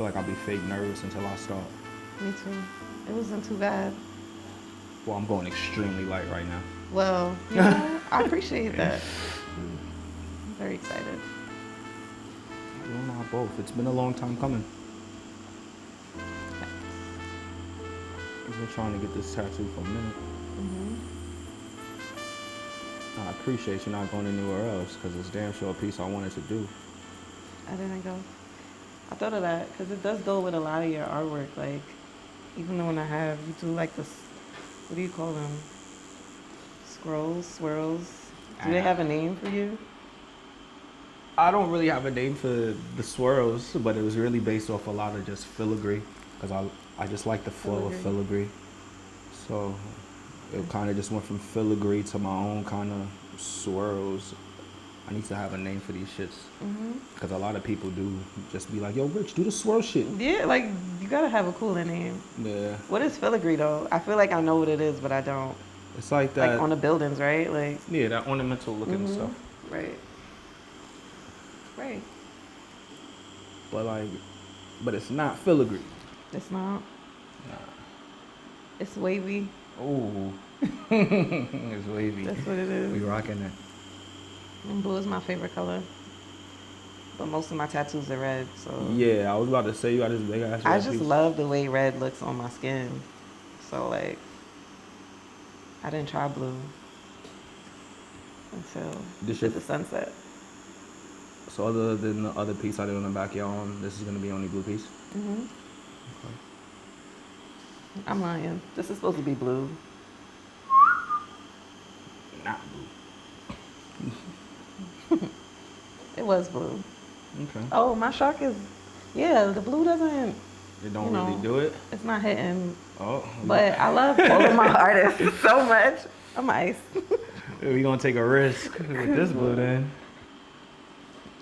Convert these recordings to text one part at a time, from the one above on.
feel like I'll be fake nervous until I start. Me too. It wasn't too bad. Well, I'm going extremely light right now. Well, I appreciate that. I'm very excited. You and I both. It's been a long time coming. I've been trying to get this tattoo for a minute. I appreciate you not going anywhere else because it's damn sure a piece I wanted to do. I didn't go. I thought of that because it does go with a lot of your artwork. Like, even the one I have, you do like this, what do you call them? Scrolls, swirls. Do they have a name for you? I don't really have a name for the swirls, but it was really based off a lot of just filigree because I just like the flow of filigree. So it kind of just went from filigree to my own kind of swirls. I need to have a name for these shits because a lot of people do just be like, yo, Rich, do the swirl shit. Yeah, like, you gotta have a cooler name. Yeah. What is filigree, though? I feel like I know what it is, but I don't. It's like that. Like on the buildings, right? Like, yeah, that ornamental looking stuff. Right. Right. But it's not filigree. It's not. Nah. It's wavy. Ooh. It's wavy. That's what it is. We rocking it. And blue is my favorite color. But most of my tattoos are red, so. Yeah, I was about to say you got this big ass red I just piece. love the way red looks on my skin. So, like, I didn't try blue until the sunset. So other than the other piece I did on the back of your arm, this is going to be the only blue piece? Okay. I'm lying. This is supposed to be blue. Not blue. It was blue. Okay. Oh, my shark is, the blue doesn't. It don't really do it? It's not hitting. Oh. But I love all of my artists so much. I'm ice. We're going to take a risk with this blue then.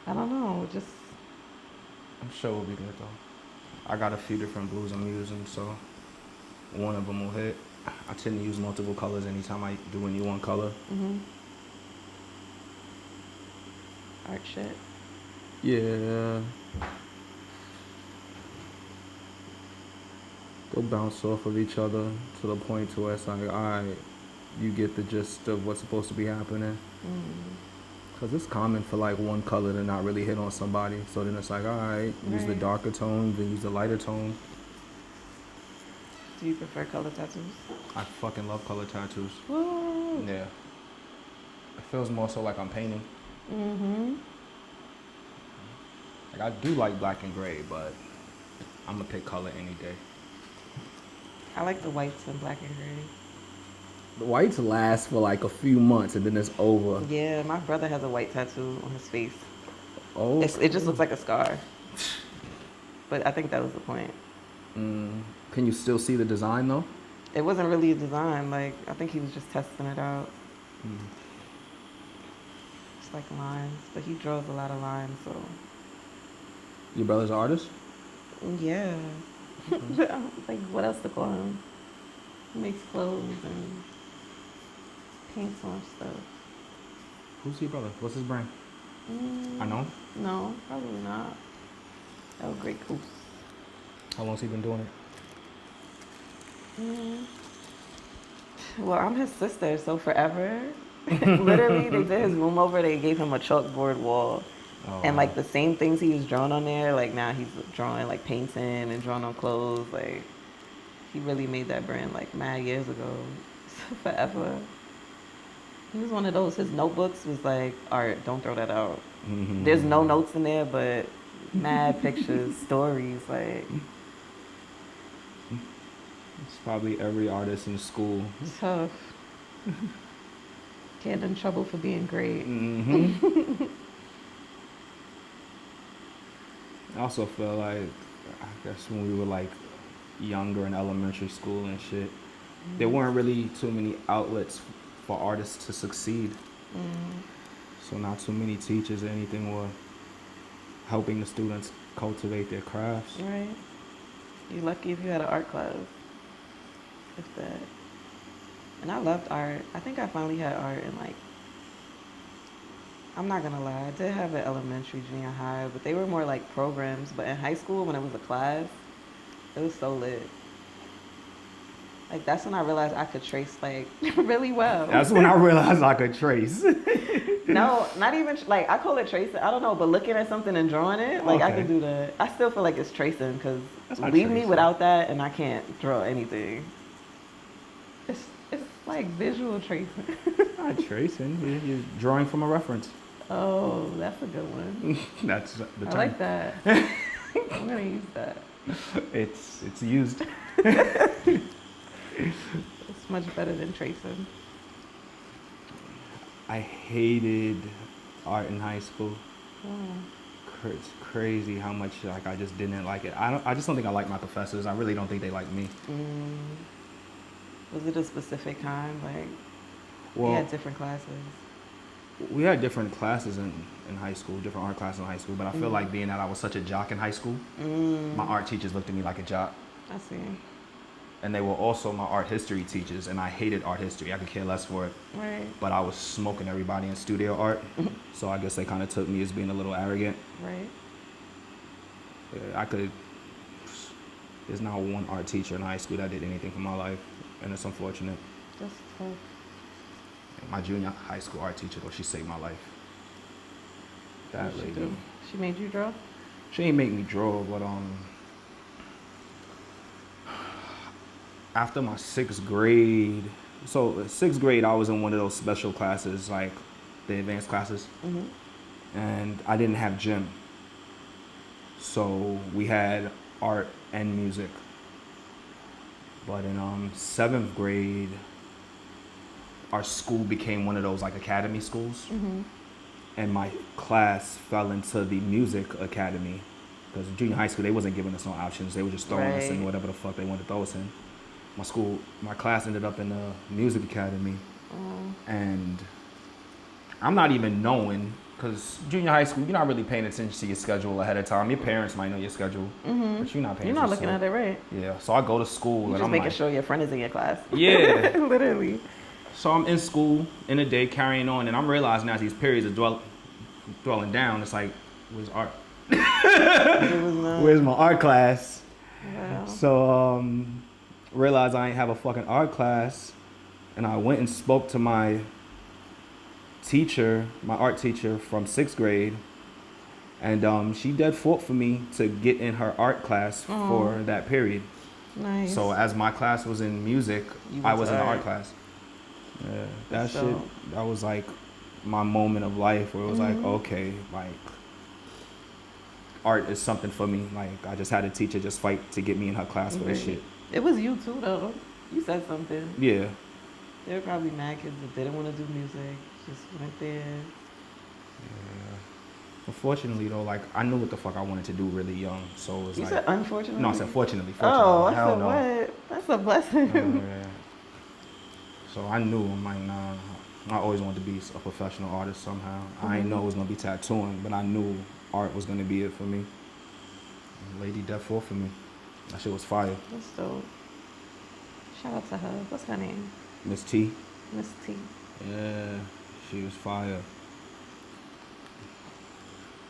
I don't know, I'm sure we'll be good though. I got a few different blues I'm using, so one of them will hit. I tend to use multiple colors anytime I do any one color. Art shit. Yeah. They'll bounce off of each other to the point to where it's like, alright, you get the gist of what's supposed to be happening. Because it's common for like one color to not really hit on somebody. So then it's like, alright, use the darker tone, then use the lighter tone. Do you prefer color tattoos? I fucking love color tattoos. Woo. Yeah. It feels more so like I'm painting. Like I do like black and gray, but I'm gonna pick color any day. I like the whites and black and gray. The whites last for like a few months and then it's over. Yeah, my brother has a white tattoo on his face. Oh. It just looks like a scar. But I think that was the point. Can you still see the design though? It wasn't really a design. Like, I think he was just testing it out. It's like lines, but he draws a lot of lines, so. Your brother's an artist? Yeah. Like, what else to call him? He makes clothes and paints on stuff. Who's your brother? What's his brand? I know. No, probably not. Oh, Great Goose. How long's he been doing it? Well, I'm his sister, so forever. Literally, they did his room over. They gave him a chalkboard wall. And, like, the same things he was drawing on there, like, now he's drawing, like, painting and drawing on clothes. Like, he really made that brand, like, mad years ago. So, forever. He was one of those. His notebooks was like, art, don't throw that out. There's no notes in there, but mad pictures, stories, like. It's probably every artist in school. Tough. Get in trouble for being great. I also feel like, I guess when we were like younger in elementary school and shit, there weren't really too many outlets for artists to succeed. So not too many teachers or anything were helping the students cultivate their crafts. Right. You're lucky if you had an art class. If that. And I loved art. I think I finally had art in like, I'm not gonna lie, I did have an elementary, junior high, but they were more like programs. But in high school, when it was a class, it was so lit. Like that's when I realized I could trace like really well. That's when I realized I could trace. No, not even like I call it tracing. I don't know, but looking at something and drawing it, like I Okay. can do that. I still feel like it's tracing because That's not leave me tracing. without that and I can't draw anything. It's like visual tracing. Not tracing. You're drawing from a reference. Oh, that's a good one. That's the term. I like that. I'm gonna use that. It's used. It's much better than tracing. I hated art in high school. Oh. It's crazy how much like I just didn't like it. I just don't think I like my professors. I really don't think they like me. Was it a specific kind? Like Well, we had different classes. we had different classes in high school, different art classes in high school. But I feel like being that I was such a jock in high school, my art teachers looked at me like a jock. I see. And they were also my art history teachers, and I hated art history. I could care less for it. Right. But I was smoking everybody in studio art, so I guess they kind of took me as being a little arrogant. Right. I could. There's not one art teacher in high school that did anything for my life, and it's unfortunate. That's tough. My junior high school art teacher, though, she saved my life. That What'd she lady. do? She made you draw? She ain't make me draw, but after my sixth grade, so sixth grade, I was in one of those special classes, like the advanced classes, and I didn't have gym. So we had art and music. But in seventh grade, our school became one of those like academy schools, and my class fell into the music academy because in junior high school they wasn't giving us no options. They were just throwing us in whatever the fuck they wanted to throw us in. My class ended up in the music academy, and I'm not even knowing, because junior high school, you're not really paying attention to your schedule ahead of time. Your parents might know your schedule, but you're not paying attention. You're not looking at it, right? Yeah, so I go to school You're and just I'm making like, sure your friend is in your class. yeah. Literally. So I'm in school in the day carrying on, and I'm realizing as these periods are dwelling down, it's like, where's art? Where's my art class? Wow. So realized I ain't have a fucking art class, and I went and spoke to my teacher, my art teacher from sixth grade, and she dead fought for me to get in her art class for that period. Nice. So as my class was in music, I was in the art class. Yeah, that shit, that was like my moment of life where it was like, okay, like art is something for me. Like I just had a teacher just fight to get me in her class for this shit. It was you too, though. You said something. Yeah. There were probably mad kids that didn't want to do music, just went there. Yeah. Unfortunately, though, like I knew what the fuck I wanted to do really young, so it was You like. said unfortunately? No, I said fortunately. Oh, I Hell said no. what? That's a blessing. Yeah. So I knew, I'm like, nah. I always wanted to be a professional artist somehow. I didn't know it was gonna be tattooing, but I knew art was gonna be it for me. And Lady Death fought for me. That shit was fire. That's dope. Shout out to her. What's her name? Miss T. Miss T. Yeah, she was fire.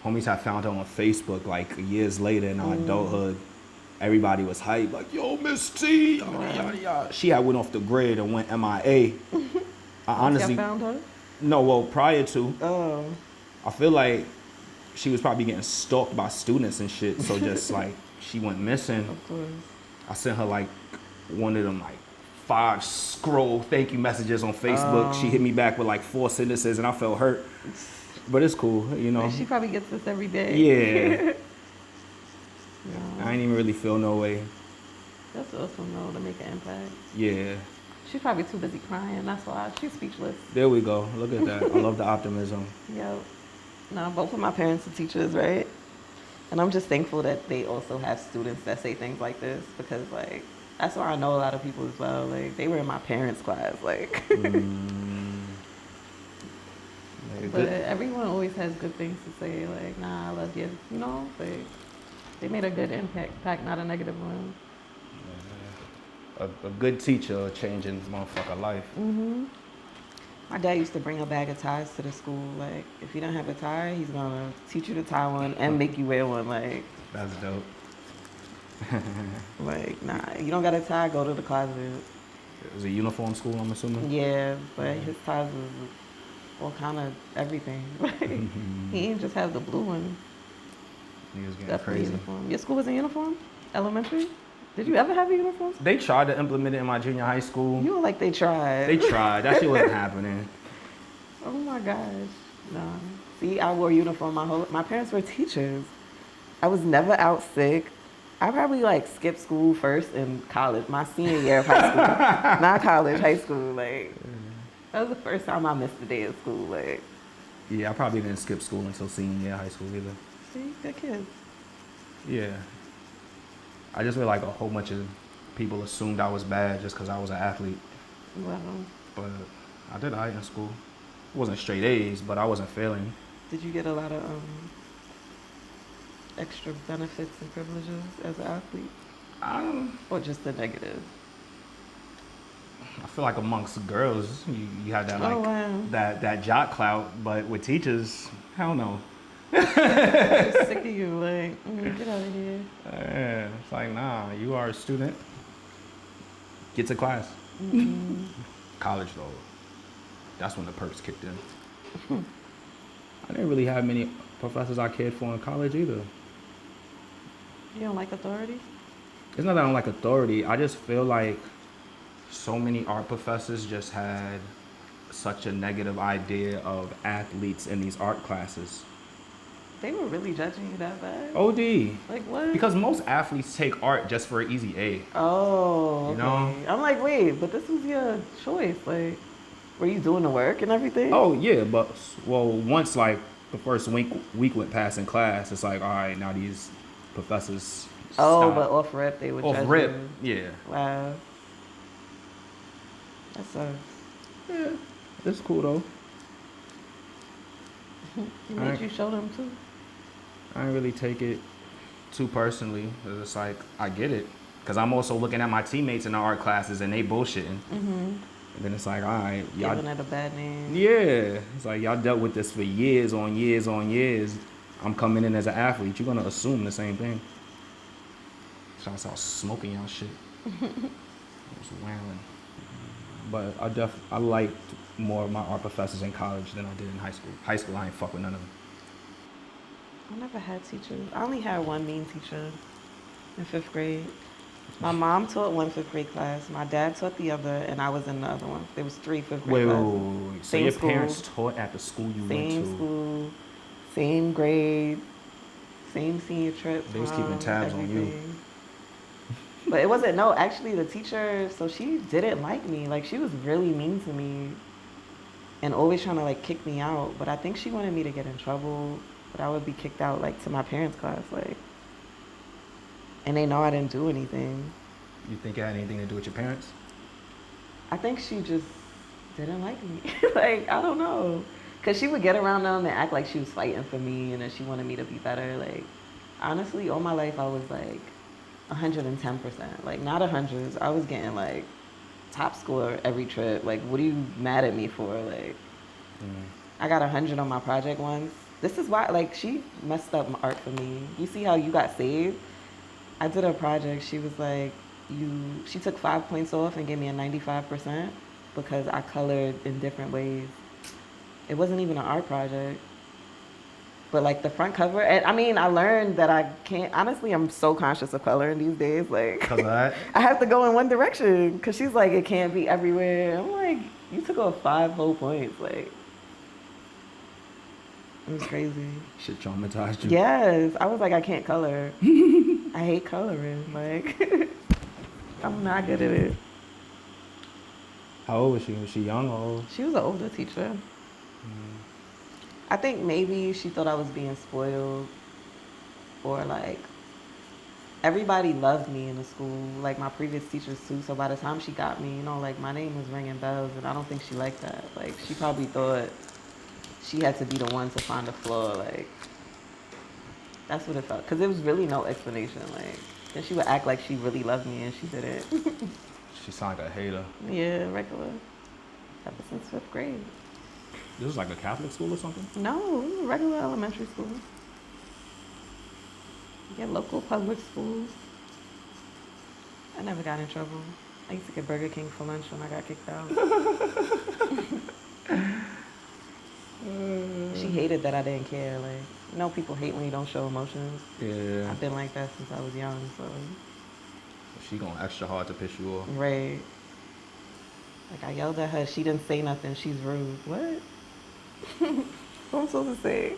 Homies had found her on Facebook like years later in our adulthood. Everybody was hyped, like, yo, Miss T, yada, yada, yada. She had went off the grid and went MIA. I honestly, Y'all found her? no, well, prior to, Oh. I feel like she was probably getting stalked by students and shit. So just like, she went missing. Of course. I sent her like one of them like 5 scroll thank you messages on Facebook. She hit me back with like 4 sentences and I felt hurt. But it's cool, you know. She probably gets this every day. Yeah. No. I ain't even really feel no way. That's awesome, though, to make an impact. Yeah. She's probably too busy crying. That's why. She's speechless. There we go. Look at that. I love the optimism. Yep. No, both of my parents are teachers, right? And I'm just thankful that they also have students that say things like this because, like, that's why I know a lot of people as well. Like, they were in my parents' class, like. But everyone always has good things to say, like, nah, I love you. You know, like, they made a good impact, not a negative one. A good teacher changing motherfucker life. My dad used to bring a bag of ties to the school. Like, if you don't have a tie, he's gonna teach you to tie one and make you wear one. Like, That's dope. nah, you don't got a tie, go to the closet. It was a uniform school, I'm assuming? Yeah, but his ties was all kind of everything. Like, he didn't just have the blue one. He was getting Definitely crazy. uniform. Your school was in uniform? Elementary? Did you ever have a uniform? They tried to implement it in my junior high school. You were like they tried. They tried. That shit wasn't happening. Oh my gosh. Nah. See, I wore uniform my parents were teachers. I was never out sick. I probably like skipped school first in college, my senior year of high school. Not college, high school. Like, that was the first time I missed a day of school. Like, Yeah, I probably didn't skip school until senior year of high school either. see, good kids. Yeah. I just feel like a whole bunch of people assumed I was bad just because I was an athlete. Well, But I did all right in school. It wasn't straight A's, but I wasn't failing. did you get a lot of extra benefits and privileges as an athlete? Or just the negative? I feel like amongst girls, you had that like Oh, wow. that jock clout, but with teachers, hell no. I'm sick of you. Like, get out of here. Yeah, it's like, nah, you are a student. Get to class. College though, that's when the perks kicked in. I didn't really have many professors I cared for in college either. You don't like authority? It's not that I don't like authority. I just feel like so many art professors just had such a negative idea of athletes in these art classes. They were really judging you that bad? OD. Like, what? Because most athletes take art just for an easy A. Oh, okay. You know? I'm like, wait, but this was your choice. Like, were you doing the work and everything? Oh yeah, but well, once like the first week went past in class, it's like, all right, now these professors. Oh, stop. but off rip, they would judge Off rip, you. yeah. Wow. That sucks. Yeah, it's cool though. You made you show them too. I didn't really take it too personally. It's like, I get it. Because I'm also looking at my teammates in the art classes and they bullshitting. And then it's like, all right, y'all. Giving it a bad name. Yeah. It's like, y'all dealt with this for years on years on years. I'm coming in as an athlete. You're going to assume the same thing. So I start smoking y'all shit. I was wailing. But I liked more of my art professors in college than I did in high school. High school, I ain't fuck with none of them. I never had teachers. I only had one mean teacher in 5th grade. My mom taught one 5th grade class. My dad taught the other, and I was in the other one. There was 3 5th grade classes. Wait. So Same your school. parents taught at the school you went to? Same school, same grade, same senior trip. They was keeping tabs on you. But it wasn't, no, actually the teacher, so she didn't like me. Like, she was really mean to me and always trying to like kick me out. But I think she wanted me to get in trouble, but I would be kicked out like to my parents' class, like, and they know I didn't do anything. You think it had anything to do with your parents? I think she just didn't like me. Like, I don't know. Because she would get around them and act like she was fighting for me and that she wanted me to be better. Like, honestly, all my life I was like 110%. Like, not 100s. I was getting like top score every trip. Like, what are you mad at me for? Like, I got 100 on my project once. This is why, like, she messed up my art for me. You see how you got saved? I did a project. She was like, she took 5 points off and gave me a 95% because I colored in different ways. It wasn't even an art project. But like the front cover, and I mean, I learned that I can't, honestly, I'm so conscious of coloring these days. Like, Because of that? I have to go in one direction because she's like, it can't be everywhere. I'm like, you took off 5 whole points. Like, it was crazy. Shit traumatized you? Yes. I was like, I can't color. I hate coloring. Like, I'm not good at it. How old was she? Was she young or old? She was an older teacher. I think maybe she thought I was being spoiled, or like everybody loved me in the school, like my previous teachers too. So by the time she got me, you know, like my name was ringing bells, and I don't think she liked that. Like, she probably thought she had to be the one to find a flaw. Like, that's what it felt, because there was really no explanation. Like, then she would act like she really loved me, and she didn't. She sounded like a hater. Yeah, regular. Ever since 5th grade. This was like a Catholic school or something? No, it was a regular elementary school. Yeah, local public schools. I never got in trouble. I used to get Burger King for lunch when I got kicked out. She hated that I didn't care. Like, you know, people hate when you don't show emotions. Yeah. I've been like that since I was young, so. She going extra hard to piss you off. Right. Like, I yelled at her. She didn't say nothing. She's rude. What? What am I supposed to say?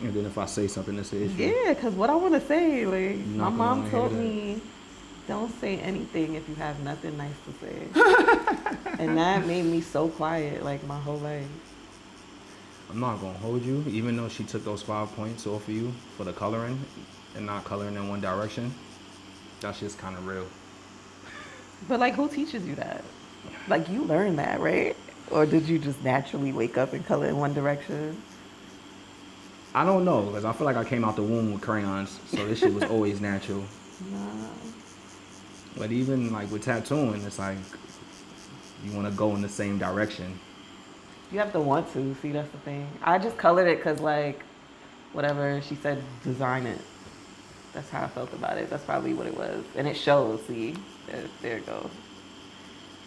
And then if I say something, it's an issue. Yeah, because what I want to say, like, my mom told hear that. me, don't say anything if you have nothing nice to say. And that made me so quiet, like, my whole life. I'm not going to hold you, even though she took those 5 points off of you for the coloring and not coloring in one direction. That shit's kind of real. But, like, who teaches you that? Like, you learned that, right? Or did you just naturally wake up and color in one direction? I don't know, because I feel like I came out the womb with crayons, so this shit was always natural. Nah. But even, like, with tattooing, it's like you want to go in the same direction. You have to want to. See, that's the thing. I just colored it because, like, whatever she said, design it. That's how I felt about it. That's probably what it was. And it shows, see? There it goes.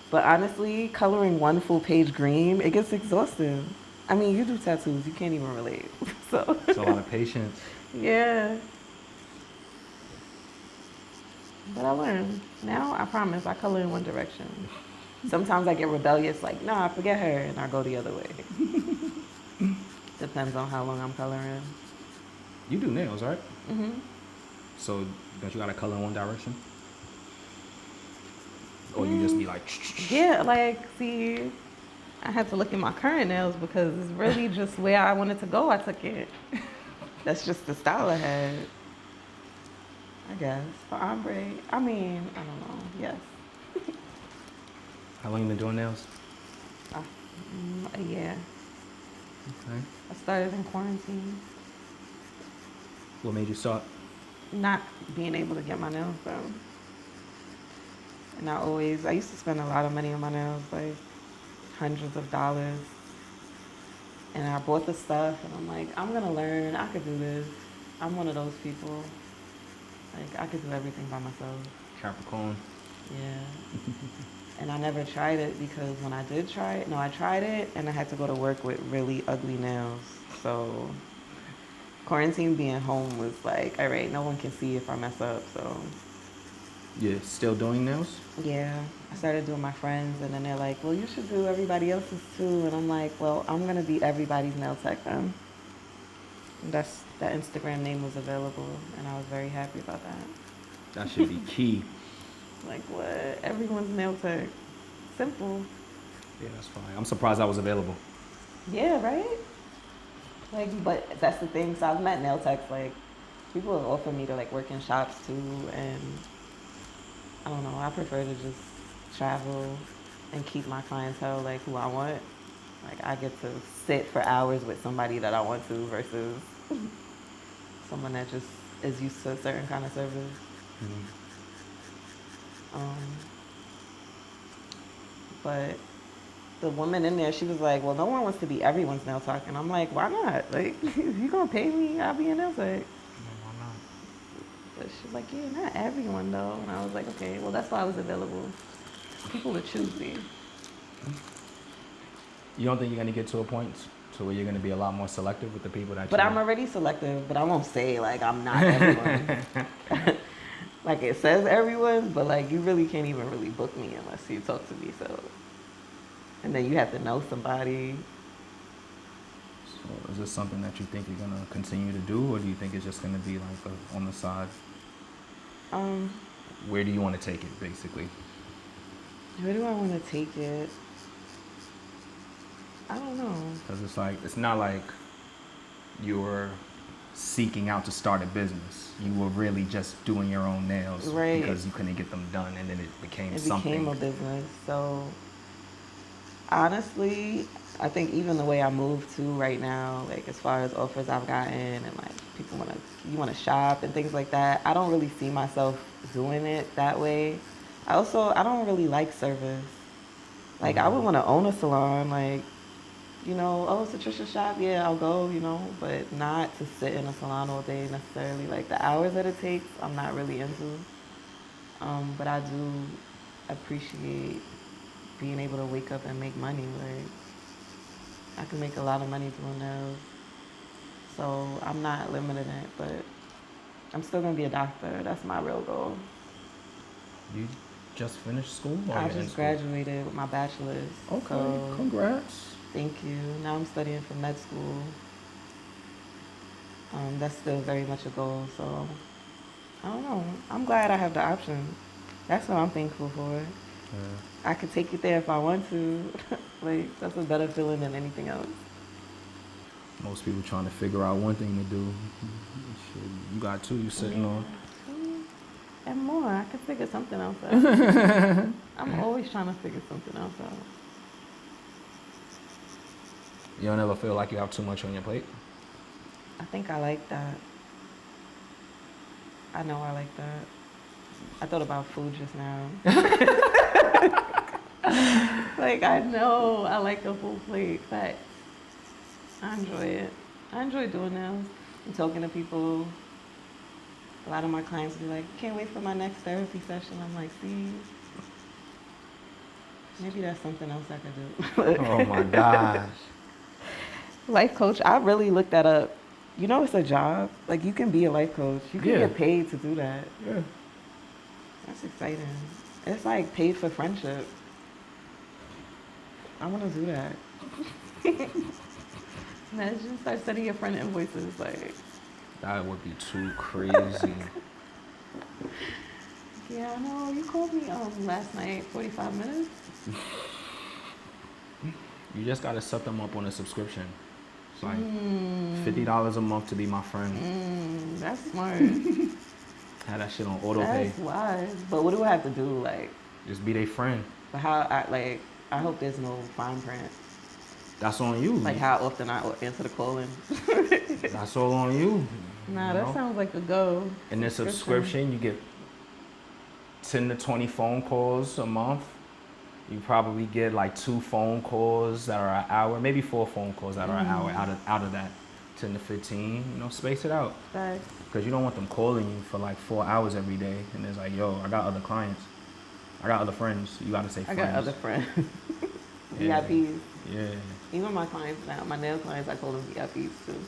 But honestly, coloring one full page green, it gets exhausting. I mean, you do tattoos. You can't even relate. So It's a lot of patience. yeah. But I learned. Now, I promise, I color in one direction. Sometimes I get rebellious, like, nah, forget her, and I go the other way. Depends on how long I'm coloring. You do nails, right? Mm-hmm. So don't you got to color in one direction? Or you just be like... Yeah, like, see, I had to look at my current nails because it's really just where I wanted to go. I took it. That's just the style I had, I guess. For ombre, I mean, I don't know. Yes. How long you been doing nails? A year. Okay. I started in quarantine. What made you start? Not being able to get my nails done. And I used to spend a lot of money on my nails, like hundreds of dollars. And I bought the stuff and I'm like, I'm gonna learn, I could do this. I'm one of those people. Like, I could do everything by myself. Capricorn. Yeah. And I never tried it because when I did try it, I tried it and I had to go to work with really ugly nails. So quarantine being home was like, all right, no one can see if I mess up, so. Yeah, still doing nails? Yeah, I started doing my friends and then they're like, well, you should do everybody else's too. And I'm like, well, I'm gonna be everybody's nail tech then. That Instagram name was available and I was very happy about that. That should be key. Like, what? Everyone's nail tech. Simple. Yeah, that's fine. I'm surprised that was available. Yeah, right? Like, but that's the thing. So I've met nail techs, like, people have offered me to, like, work in shops too. And I don't know, I prefer to just travel and keep my clientele, like, who I want. Like, I get to sit for hours with somebody that I want to versus someone that just is used to a certain kind of service. Mm-hmm. But the woman in there, she was like, well, no one wants to be everyone's nail tech. And I'm like, why not? Like, if you're going to pay me, I'll be a nail tech. Why not? But she's like, yeah, not everyone, though. And I was like, okay, well, that's why I was available. People would choose me. You don't think you're going to get to a point to where you're going to be a lot more selective with the people that But you... I'm already selective, but I won't say, like, I'm not everyone. Like, it says everyone, but, like, you really can't even really book me unless you talk to me, so. And then you have to know somebody. So is this something that you think you're going to continue to do, or do you think it's just going to be, like, on the side? Where do you want to take it, basically? Where do I want to take it? I don't know. Because it's like, it's not like you're seeking out to start a business. You were really just doing your own nails, right, because you couldn't get them done, and then it became something. It became a business. So honestly, I think even the way I move to right now, like as far as offers I've gotten and like people you want to shop and things like that, I don't really see myself doing it that way. I don't really like service. Like I would want to own a salon, like, you know, oh, Sytrica shop, yeah, I'll go, you know, but not to sit in a salon all day necessarily. Like the hours that it takes, I'm not really into. But I do appreciate being able to wake up and make money. Like I can make a lot of money doing nails, so I'm not limiting it. But I'm still gonna be a doctor. That's my real goal. You just finished school? Or I you're in just school? graduated with my bachelor's. Okay, So congrats. thank you. Now I'm studying for med school. That's still very much a goal. So I don't know. I'm glad I have the option. That's what I'm thankful for. Yeah. I could take it there if I want to. Like that's a better feeling than anything else. Most people trying to figure out one thing to do. Shit, you got two you sitting Yeah, on. two and more. I could figure something else out. I'm always trying to figure something else out. You don't ever feel like you have too much on your plate? I think I like that. I know I like that. I thought about food just now. Like I know I like the full plate. Facts. I enjoy it. I enjoy doing nails and talking to people. A lot of my clients be like, can't wait for my next therapy session. I'm like, see, maybe that's something else I could do. Oh my gosh. Life coach, I really looked that up. You know, it's a job. Like, you can be a life coach. You can Yeah. get paid to do that. Yeah. That's exciting. It's like paid for friendship. I want to do that. Imagine start sending your friend invoices. Like, That would be too crazy. yeah, I know. You called me last night, 45 minutes. You just gotta set them up on a subscription. It's like $50 a month to be my friend. That's smart. Have that shit on auto pay. That's wise. But what do I have to do? Like, Just be their friend. but I hope there's no fine print. That's on you. Like how often I answer the calling. That's all on you. Nah, you that know? sounds like a go. In this subscription, you get 10 to 20 phone calls a month. You probably get like 2 phone calls that are an hour, maybe 4 phone calls that are an hour out of that 10 to 15. You know, space it out. Facts. Because you don't want them calling you for like 4 hours every day. And it's like, yo, I got other clients. I got other friends. You got to say I friends. got other friends. Yeah. VIPs. Yeah. Even my clients now, my nail clients, I call them VIPs too.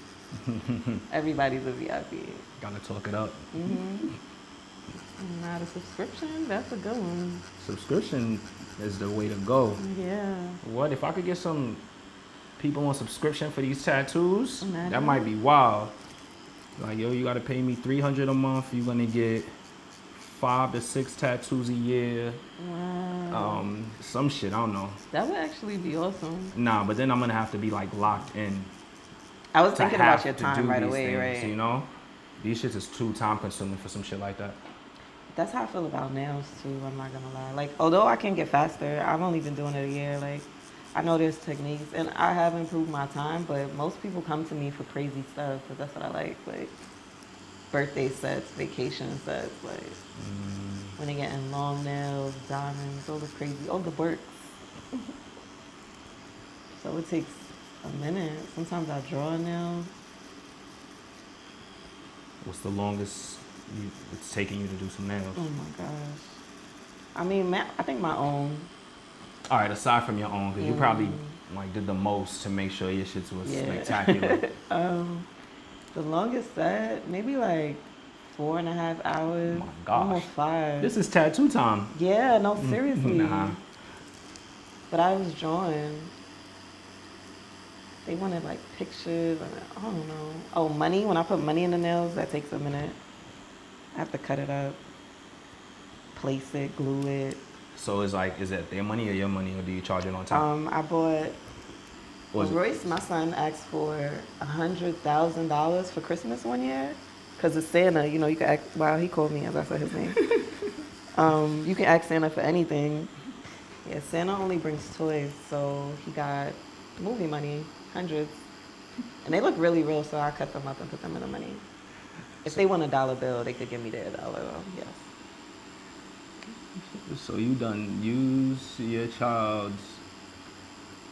Everybody's a VIP. Got to talk it up. Not a subscription, that's a good one. Subscription is the way to go. Yeah. What if I could get some people on subscription for these tattoos? Imagine. That might be wild. Like, yo, you gotta pay me $300 a month. You're gonna get 5 to 6 tattoos a year. Wow. Some shit, I don't know. That would actually be awesome. Nah, but then I'm gonna have to be like locked in. I was to thinking have about your to time do right these away, things, right? You know, these shits is too time consuming for some shit like that. That's how I feel about nails too, I'm not gonna lie. Like, although I can get faster, I've only been doing it a year. Like, I know there's techniques and I have improved my time, but most people come to me for crazy stuff because that's what I like birthday sets, vacation sets, like when they getting long nails, diamonds, all the crazy, all the works. So it takes a minute. Sometimes I draw a nail. What's the longest it's taking you to do some nails? Oh my gosh. I mean, I think my own. All right, aside from your own, because you probably like did the most to make sure your shit was Yeah. spectacular. The longest set, maybe like 4.5 hours. Oh my gosh. Almost 5. This is tattoo time. Yeah, no, seriously. Nah. But I was drawing. They wanted like pictures. And I don't know. Oh, money. When I put money in the nails, that takes a minute. I have to cut it up, place it, glue it. So it's like, is it their money or your money, or do you charge it on time? I bought. Or is it- Royce, my son, asked for $100,000 for Christmas one year, cause it's Santa. You know, you can ask. Wow, he called me as I said his name. You can ask Santa for anything. Yeah, Santa only brings toys, so he got movie money, hundreds, and they look really real. So I cut them up and put them in the money. If they want a dollar bill, they could give me their dollar bill. Yes. So you done use your child's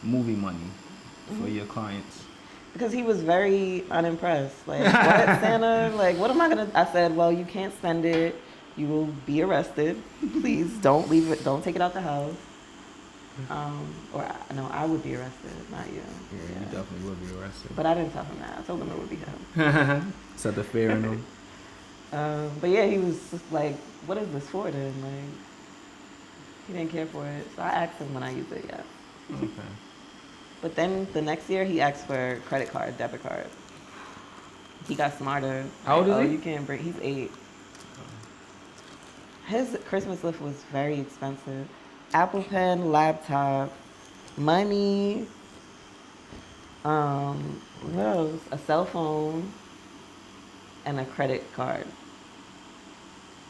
movie money for your clients? Because he was very unimpressed. Like, what, Santa? Like, what am I gonna? I said, well, you can't spend it. You will be arrested. Please don't leave it. Don't take it out the house. No, I would be arrested, not you. Yeah, you definitely would be arrested. But I didn't tell him that. I told him it would be him. Set the fear in him. But yeah, he was just like, what is this for then? Like, he didn't care for it. So I asked him when I used it, yeah. Okay. But then the next year he asked for credit card, debit card. He got smarter. How old is he? You can't bring, he's 8. His Christmas gift was very expensive. Apple Pen, laptop, money, what else? A cell phone, and a credit card.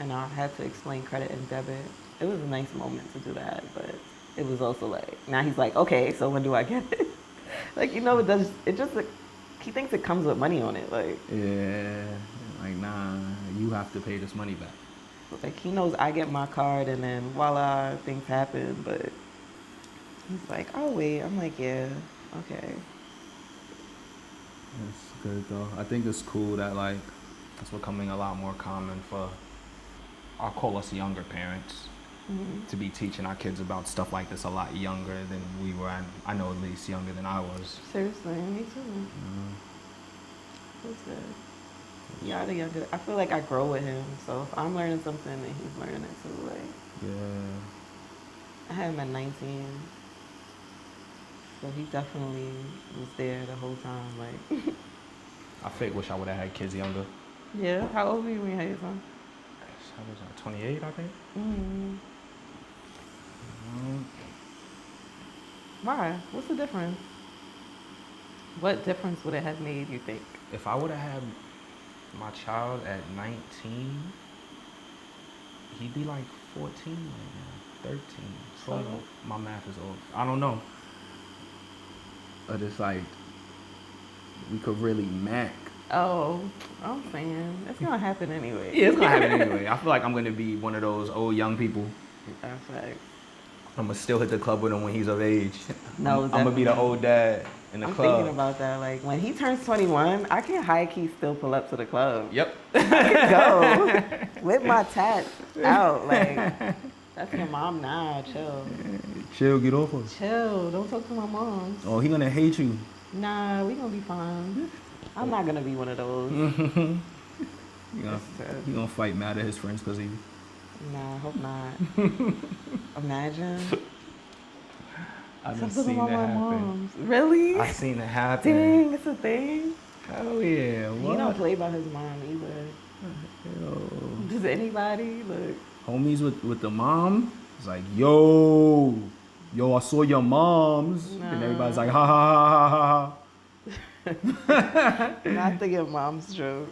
And I had to explain credit and debit. It was a nice moment to do that, but it was also like, now he's like, okay, so when do I get it? Like, you know, it just, like, he thinks it comes with money on it, like. Yeah, like, nah, you have to pay this money back. Like, he knows I get my card and then voila, things happen, but he's like, oh wait. I'm like, yeah, okay. That's good though. I think it's cool that like it's becoming a lot more common for, I'll call us younger parents, to be teaching our kids about stuff like this a lot younger than we were. I know at least younger than I was. Seriously, me too. That's good. Yeah, the younger. I feel like I grow with him, so if I'm learning something, then he's learning it too. Like, Yeah. I had him at 19, so he definitely was there the whole time. Like, I fake wish I would have had kids younger. yeah. How old were you when you had your son? I was 28, I think. Why? What's the difference? What difference would it have made, you think? If I would have had my child at 19, he'd be like 14 right now, 13, 12. So, my math is off. I don't know. But it's like, we could really mac. oh, I'm saying, it's gonna happen anyway. Yeah, it's gonna happen anyway. I feel like I'm gonna be one of those old young people. That's right. I'm gonna still hit the club with him when he's of age. No, I'm gonna be the old dad in the I'm club. thinking about that. Like, when he turns 21, I can high key still pull up to the club. Yep. I can go with my tats out. Like, that's your mom now. Chill. Chill, get off us. Chill. Don't talk to my mom. Oh, he gonna hate you. Nah, we gonna be fine. I'm not gonna be one of those. He gonna fight mad at his friends because he. Nah, I hope not. Imagine. I've Something seen about it my happen. mom's. Really? I've seen it happen. Dang, it's a thing. Hell yeah. What? He don't play by his mom either. Yo. Does anybody look? Homies with the mom. It's like, yo, I saw your moms. Nah. And everybody's like, ha ha ha ha ha. Not to get mom's joke.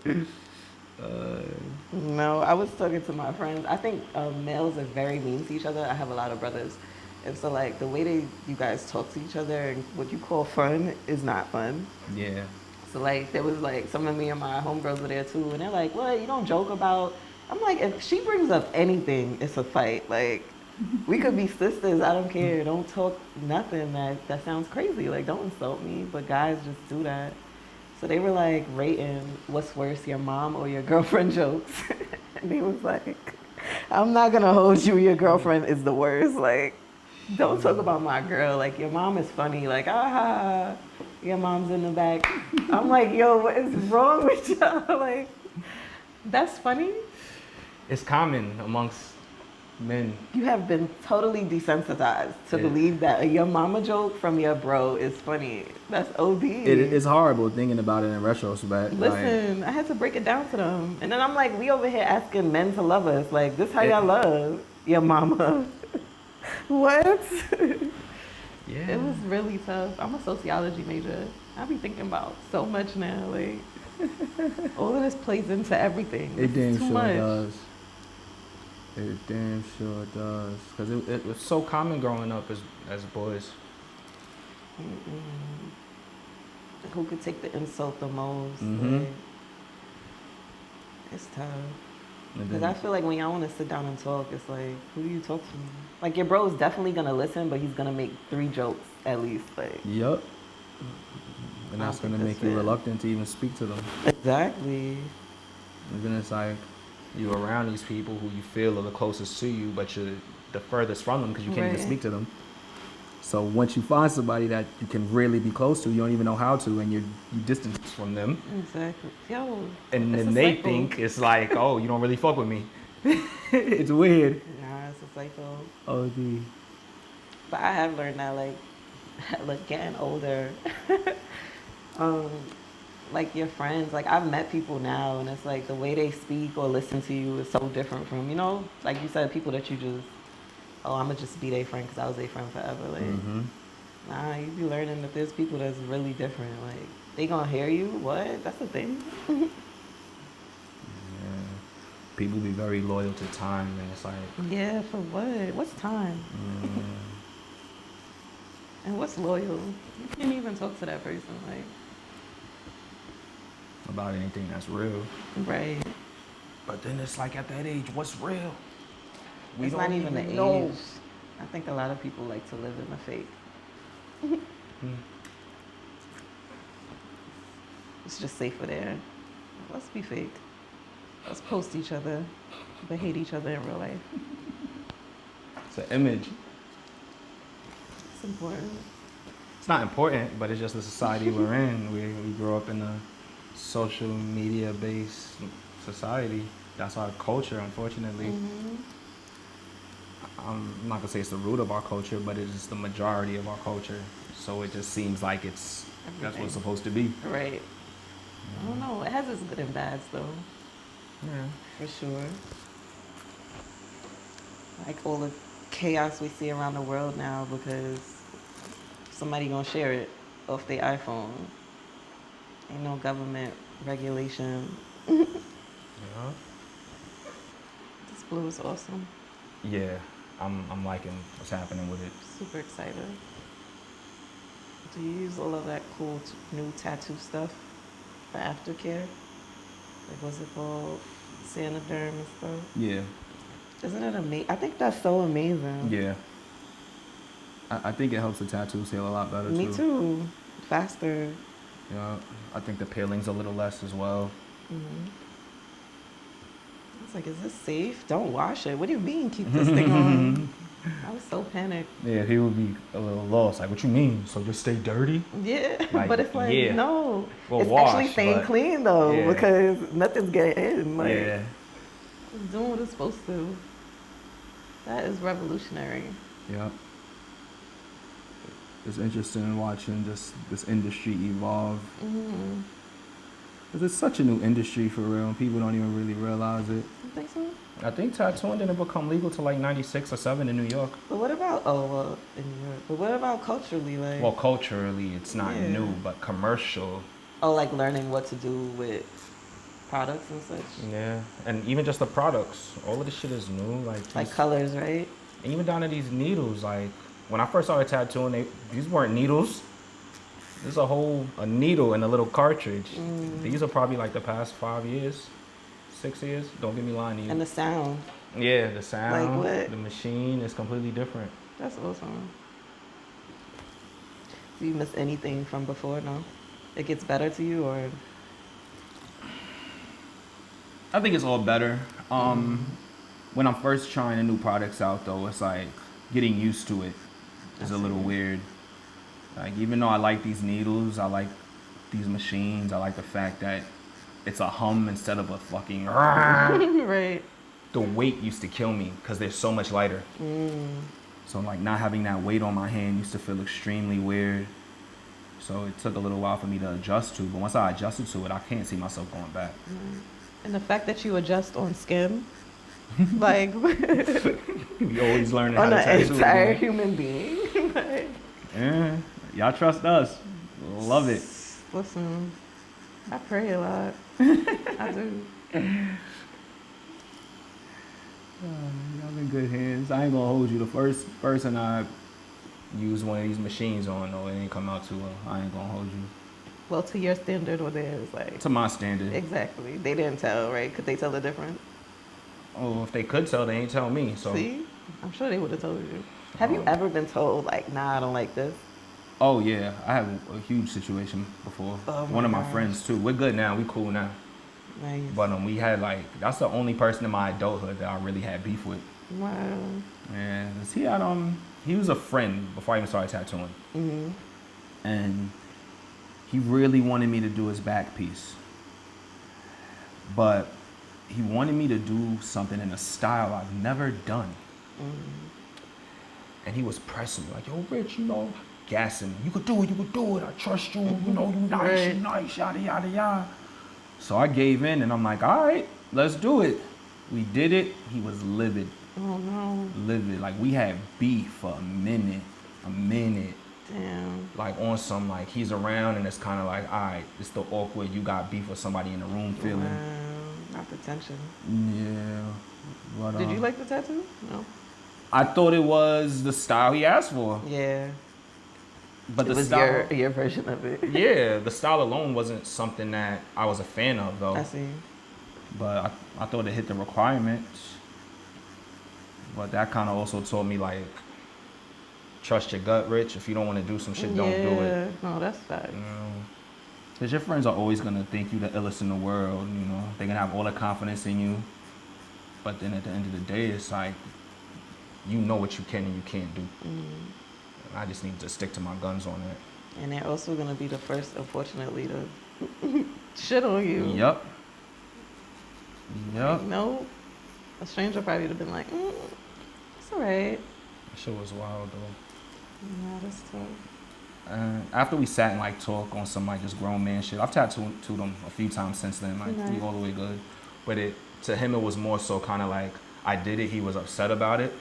No, I was talking to my friends. I think males are very mean to each other. I have a lot of brothers. And so, like, the way you guys talk to each other and what you call fun is not fun. Yeah. So, like, there was, like, some of me and my homegirls were there, too. And they're like, what? You don't joke about... I'm like, if she brings up anything, it's a fight. Like, we could be sisters. I don't care. Don't talk nothing that sounds crazy. Like, don't insult me. But guys just do that. So they were, like, rating what's worse, your mom or your girlfriend jokes. And he was like, I'm not going to hold you. Your girlfriend is the worst. Like, don't talk about my girl. Like, your mom is funny. Like, ah, your mom's in the back. I'm like, yo, what is wrong with y'all? Like, that's funny. It's common amongst men. You have been totally desensitized to believe that your mama joke from your bro is funny. That's OD. It's horrible thinking about it in retrospect. Listen, I had to break it down to them. And then I'm like, we over here asking men to love us. Like, this how y'all love your mama. What? Yeah. It was really tough. I'm a sociology major. I be thinking about so much now. Like, all of this plays into everything. It damn too sure much. does. It damn sure does. Because it was so common growing up as boys. Who could take the insult the most? Mm-hmm. Like, it's tough. Because I feel like when y'all want to sit down and talk, it's like, who do you talk to? Like, your bro is definitely going to listen, but he's going to make 3 jokes at least. Like, Yup. And that's going to make you reluctant to even speak to them. Exactly. And then it's like you're around these people who you feel are the closest to you, but you're the furthest from them because you can't even speak to them. So once you find somebody that you can really be close to, you don't even know how to, and you distance from them. Exactly. Yo. And then they think it's like, oh, you don't really fuck with me. It's weird. Nah, it's a cycle. Oh, But I have learned that, like getting older, like your friends, like I've met people now, and it's like the way they speak or listen to you is so different from, like you said, people that you just, oh, I'm gonna just be their friend because I was their friend forever. Like, nah, you be learning that there's people that's really different. Like, they gonna hear you? What? That's the thing. Yeah. People be very loyal to time, and it's like, yeah, for what? What's time? And what's loyal? You can't even talk to that person, like, about anything that's real. Right. But then it's like, at that age, what's real? It's not even the age. I think a lot of people like to live in the fake. It's just safer there. Let's be fake. Let's post each other, but hate each other in real life. It's an image. It's important. It's not important, but it's just the society we're in. We grow up in a social media-based society. That's our culture, unfortunately. I'm not gonna say it's the root of our culture, but it is the majority of our culture. So it just seems like that's what it's supposed to be. Right. I don't know. It has its good and bads, though. Yeah. For sure. Like all the chaos we see around the world now because somebody gonna share it off their iPhone. Ain't no government regulation. Yeah. This blue is awesome. Yeah, I'm liking what's happening with it. Super excited. Do you use all of that cool new tattoo stuff for aftercare? Like, what's it called? Sanoderm and stuff? Yeah. Isn't it amazing? I think that's so amazing. Yeah. I think it helps the tattoos heal a lot better, too. Me too. Faster. Yeah. I think the peeling's a little less as well. I was like, is this safe? Don't wash it. What do you mean keep this thing on? I was so panicked. Yeah, he would be a little lost. Like, what you mean? So just stay dirty? Yeah, like, but it's like, no. Well, it's wash, actually staying clean, though, because nothing's getting in. Like, it's doing what it's supposed to. That is revolutionary. Yeah. It's interesting watching just this industry evolve. Because it's such a new industry for real, and people don't even really realize it. You think so? I think tattooing didn't become legal till like 96 or 7 in New York. But what about, in New York, but what about culturally? Like, well, culturally, it's not new, but commercial. Oh, like learning what to do with products and such? Yeah, and even just the products. All of this shit is new. Like colors, right? And even down to these needles. Like, when I first started tattooing, these weren't needles. There's a needle and a little cartridge. These are probably like the past 5 years, 6 years. Don't get me lying to you. And the sound. Yeah, the sound, like what? The machine is completely different. That's awesome. Do you miss anything from before? No? It gets better to you, or? I think it's all better. When I'm first trying the new products out, though, it's like getting used to it is a little weird. Like, even though I like these needles, I like these machines, I like the fact that it's a hum instead of a fucking right. The weight used to kill me because they're so much lighter. So like not having that weight on my hand used to feel extremely weird. So it took a little while for me to adjust to, but once I adjusted to it, I can't see myself going back. And the fact that you adjust on skin, like you always learning how on to an tattoo entire human being. Like, yeah, y'all trust us. Love it. Listen, I pray a lot. I do. Y'all in good hands. I ain't gonna hold you. The first person I used one of these machines on, though, it ain't come out too well. I ain't gonna hold you. Well, to your standard or theirs, like. To my standard. Exactly. They didn't tell, right? Could they tell the difference? Oh, if they could tell, they ain't tell me. So. See? I'm sure they would have told you. Have you ever been told, like, nah, I don't like this? Oh yeah, I had a huge situation before. Oh One my of my gosh. friends too. We're good now. We cool now. Nice. But we had like that's the only person in my adulthood that I really had beef with. Wow. And he was a friend before I even started tattooing. Mhm. And he really wanted me to do his back piece. But he wanted me to do something in a style I've never done. And he was pressing me like, yo, Rich, gassing me. You could do it. I trust you. You nice, Right. you nice, yada, yada, yada. So I gave in and I'm like, all right, let's do it. We did it. He was livid. Oh no. Livid. Like we had beef for a minute. Damn. Like on some like he's around and it's kind of like, all right, it's the awkward. You got beef with somebody in the room feeling. Wow. Not the tension. Yeah. But, Did you like the tattoo? No. I thought it was the style he asked for. Yeah. But It the was style, your version of it. yeah, the style alone wasn't something that I was a fan of though. I see. But I thought it hit the requirements. But that kind of also taught me like, trust your gut, Rich. If you don't want to do some shit, don't do it. No, that's facts. Because your friends are always gonna think you the illest in the world. They're gonna have all the confidence in you. But then at the end of the day, it's like, you know what you can and you can't do. I just need to stick to my guns on that. And they're also gonna be the first, unfortunately, to shit on you. Yep. No, a stranger probably would have been like, it's all right. That shit was wild though. Yeah, that's tough. And after we sat and like talk on some like just grown man shit, I've tattooed them a few times since then. Like we all the way good. But to him it was more so kind of like I did it. He was upset about it,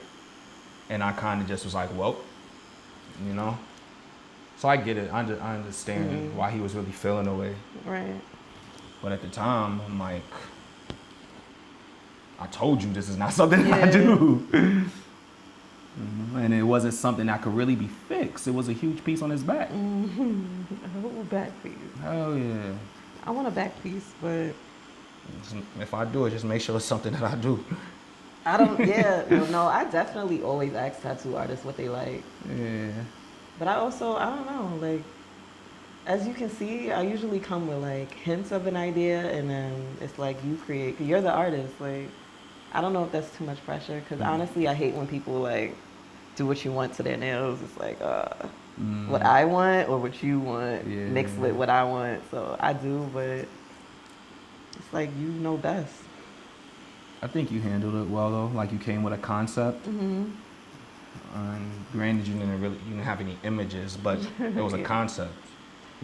and I kind of just was like, well, So I get it. I understand why he was really feeling the way. Right. But at the time, I'm like, I told you this is not something I do. And it wasn't something that could really be fixed. It was a huge piece on his back. A whole back piece. Hell yeah. I want a back piece, but if I do it, just make sure it's something that I do. I don't. No. I definitely always ask tattoo artists what they like. Yeah. But I don't know. Like, as you can see, I usually come with like hints of an idea, and then it's like you create. You're the artist. Like, I don't know if that's too much pressure. Because honestly, I hate when people like do what you want to their nails. It's like what I want or what you want mixed with what I want. So I do, but it's like you know best. I think you handled it well though. Like you came with a concept. Granted, you didn't have any images, but it was a concept.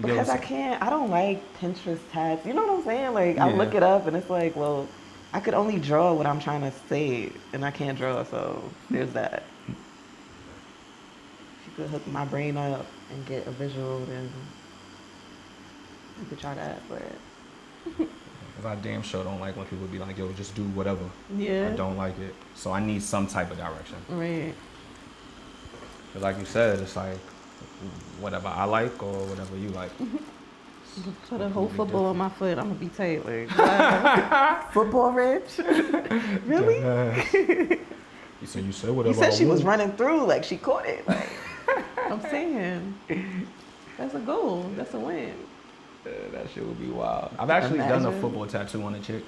Because I don't like Pinterest tats. You know what I'm saying? Like I look it up and it's like, well, I could only draw what I'm trying to say, and I can't draw, so there's that. If you could hook my brain up and get a visual, then you could try that, but. Because I damn sure don't like when people be like, yo, just do whatever. Yeah. I don't like it. So I need some type of direction. Right. Because like you said, it's like whatever I like or whatever you like. Put a whole football on my foot, I'm going to be tight. Like, football, Rich? Really? You said whatever. You said she was running through, like she caught it. Like, I'm saying, that's a goal. That's a win. That shit would be wild. I've actually done a football tattoo on a chick.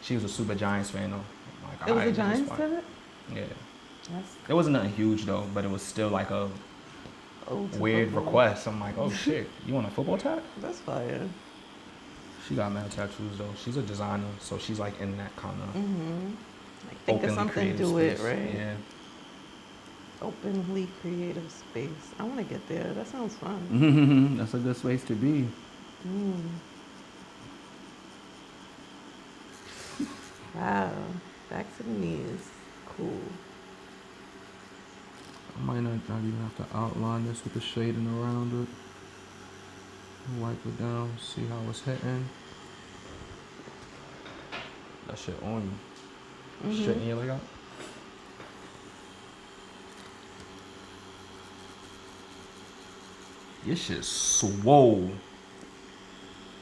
She was a super Giants fan though. Like, it was a Giants tattoo? Yeah. It wasn't nothing huge though, but it was still like a weird request. I'm like, oh shit, you want a football tat? That's fire. She got mad tattoos though. She's a designer, so she's like in that kind of like think of something, do space. It, right? Yeah. Openly creative space. I want to get there. That sounds fun. That's a good space to be. Wow. Back to the knees. Cool. I might not even have to outline this with the shading around it. Wipe it down, see how it's hitting. That shit on you. Shit in your leg out. Your shit's swole.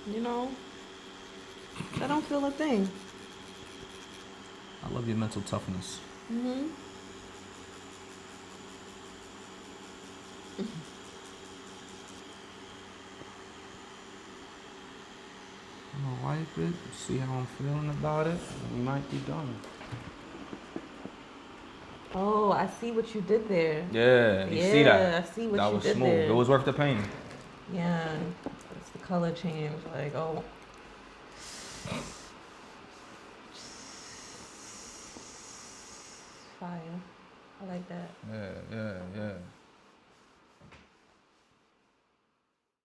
You know, I don't feel a thing. I love your mental toughness. I'll wipe it, see how I'm feeling about it. We might be done. Oh, I see what you did there. Yeah, you see that? I see what That you was did smooth. there. It was worth the pain. Yeah, it's the color change. Like, oh. Fire. I like that. Yeah.